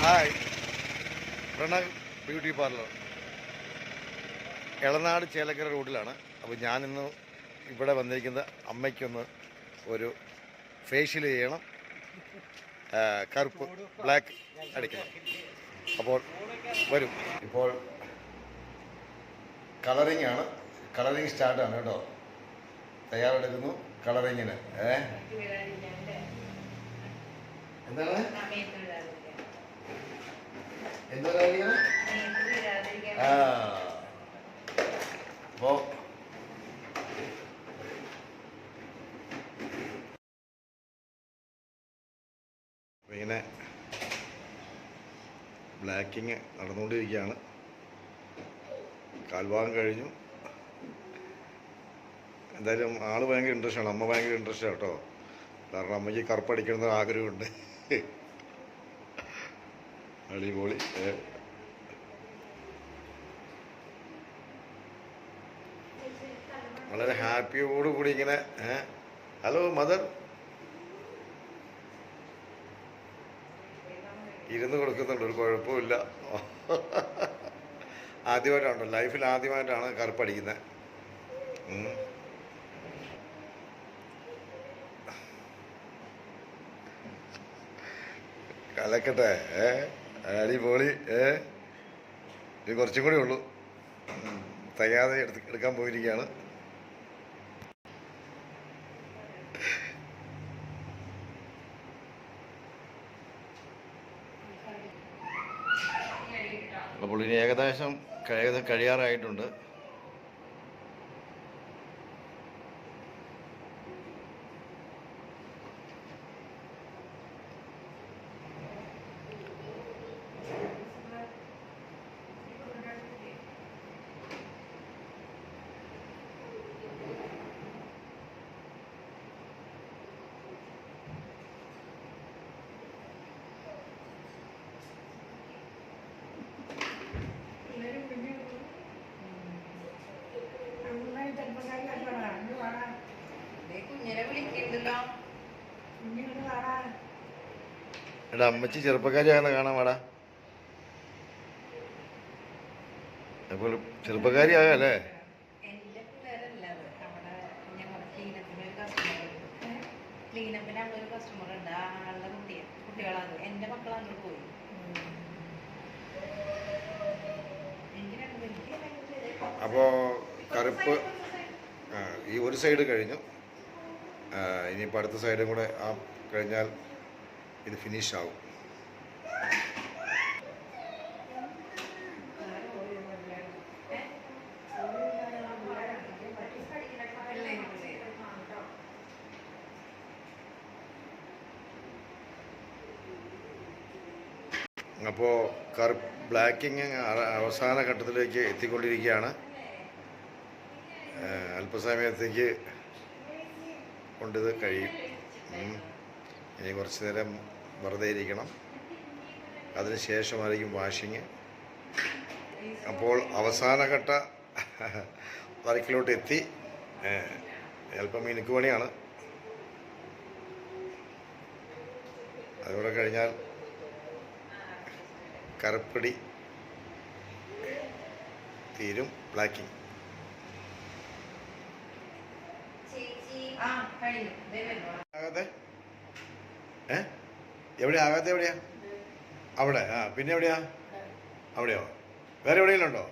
Hi, Pranav beauty parlour Elanad Chelakkara റോഡിലാണ്. അപ്പോൾ ഞാനിന്ന് ഇവിടെ വന്നിരിക്കുന്ന അമ്മയ്ക്കൊന്ന് ഒരു ഫേഷ്യൽ ചെയ്യണം, കറുപ്പ് ബ്ലാക്ക് അടിക്കണം. അപ്പോൾ വരും. ഇപ്പോൾ കളറിങ് ആണ്, കളറിങ് സ്റ്റാർട്ടാണ് കേട്ടോ. തയ്യാറെടുക്കുന്നു കളറിങ്ങിന്. എന്താണ് എന്താ അപ്പോൾ ഇങ്ങനെ ബ്ലാക്കിങ് നടന്നുകൊണ്ടിരിക്കുകയാണ്. കാൽഭാഗം കഴിഞ്ഞു. എന്തായാലും ആള് ഭയങ്കര ഇൻട്രസ്റ്റാണ്, അമ്മ ഭയങ്കര ഇൻട്രസ്റ്റാണ് കേട്ടോ. കാരണം അമ്മയ്ക്ക് കറുപ്പടിക്കണമെന്ന് ആഗ്രഹമുണ്ട്. അടിപൊളി. വളരെ ഹാപ്പിയോടുകൂടി ഇങ്ങനെ ഹലോ മദർ ഇരുന്ന് കൊടുക്കുന്നുണ്ട്, ഒരു കുഴപ്പമില്ല. ആദ്യമായിട്ടാണോ ലൈഫിൽ ആദ്യമായിട്ടാണ് കറുപ്പടിക്കുന്നത്. കലക്കട്ടെ. അടിപൊളി. ഇനി കുറച്ചും കൂടി ഉള്ളൂ. തികയാതെ എടുക്കാൻ പോയിരിക്കുകയാണ്. അപ്പോൾ ഇനി ഏകദേശം കഴിയാറായിട്ടുണ്ട്. എടാ അമ്മച്ചി ചെറുപ്പക്കാരിയാണെന്ന് കാണാൻ വാടാ. അപ്പോൾ ചെറുപ്പക്കാരിയാകല്ലേ? അപ്പോൾ കറുപ്പ് ഈ ഒരു സൈഡ് കഴിഞ്ഞു. ഇനിയിപ്പോൾ അടുത്ത സൈഡും കൂടെ കഴിഞ്ഞാൽ ഇത് ഫിനിഷ് ആവും. അപ്പോൾ ബ്ലാക്കിങ് അവസാന ഘട്ടത്തിലേക്ക് എത്തിക്കൊണ്ടിരിക്കുകയാണ്. അല്പസമയത്തേക്ക് കൊണ്ടിത് കഴിയും. ഇനി കുറച്ച് നേരം വെറുതെ ഇരിക്കണം, അതിനുശേഷമായിരിക്കും വാഷിങ്. അപ്പോൾ അവസാനഘട്ട വർക്കിലോട്ട് എത്തി. അല്പം മിനുക്ക് പണിയാണ്. അതുകൂടെ കഴിഞ്ഞാൽ കറുപ്പടി തീരും. ബ്ലാക്കിങ് ആകാതെ എവിടെയാ? ആകാതെ എവിടെയാ? അവിടെ. പിന്നെ എവിടെയാ? അവിടെയോ? വേറെ എവിടെയെങ്കിലും ഉണ്ടോ?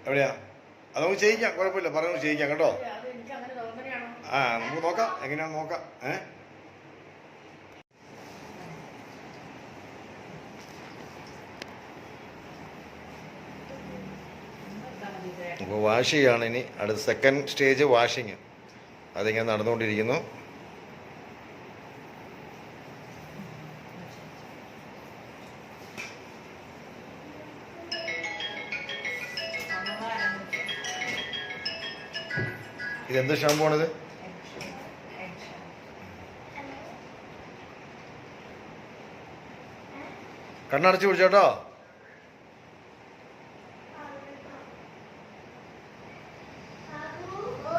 എവിടെയാ? അത് നമുക്ക് ചെയ്യിക്കാം, കുഴപ്പമില്ല, പറഞ്ഞു ചെയ്യിക്കാം കേട്ടോ. നമുക്ക് നോക്കാം, എങ്ങനെയാണെന്ന് നോക്കാം. അപ്പോൾ വാഷ് ചെയ്യാണ് ഇനി. അടുത്ത സെക്കൻഡ് സ്റ്റേജ് വാഷിങ്. അതിങ്ങനെ നടന്നുകൊണ്ടിരിക്കുന്നു. ഇതെന്ത് ഷാമ്പു ആണിത്? കണ്ണടച്ച് പിടിച്ചോട്ടോ.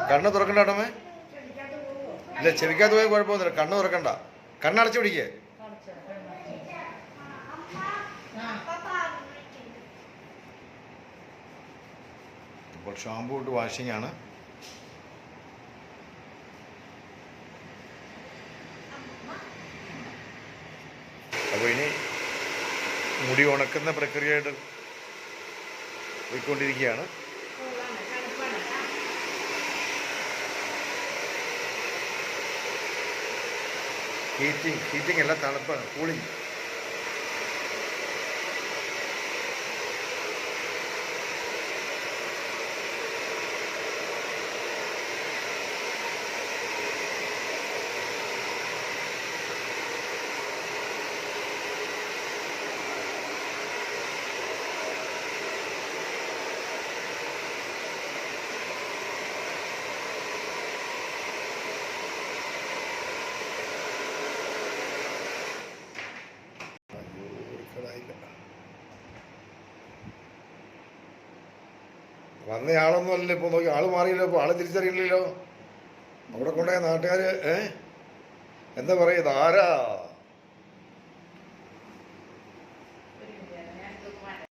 കണ്ണ് തുറക്കണ്ട കേട്ടോമേ. ഇല്ല, ചെവിക്കകത്ത് പോയാൽ കുഴപ്പമൊന്നുമില്ല. കണ്ണ് തുറക്കണ്ട, കണ്ണടച്ച് പിടിക്കേ. അപ്പോൾ ഷാമ്പൂ ഇട്ട് വാഷിംഗ് ആണ്. അപ്പോൾ ഇനി മുടി ഉണക്കുന്ന പ്രക്രിയയായിട്ട് പോയിക്കൊണ്ടിരിക്കുകയാണ്. ഹീറ്റിംഗ് അല്ല, തണുപ്പാണ്, കൂളിംഗ്. വന്നയാളൊന്നും അല്ലല്ലോ ഇപ്പോൾ. നോക്കി, ആള് മാറിയില്ലോ, ഇപ്പോൾ ആള് തിരിച്ചറിയില്ലല്ലോ. അവിടെ കൊണ്ടുപോയ നാട്ടുകാർ എന്താ പറയുക, ഇതാരാ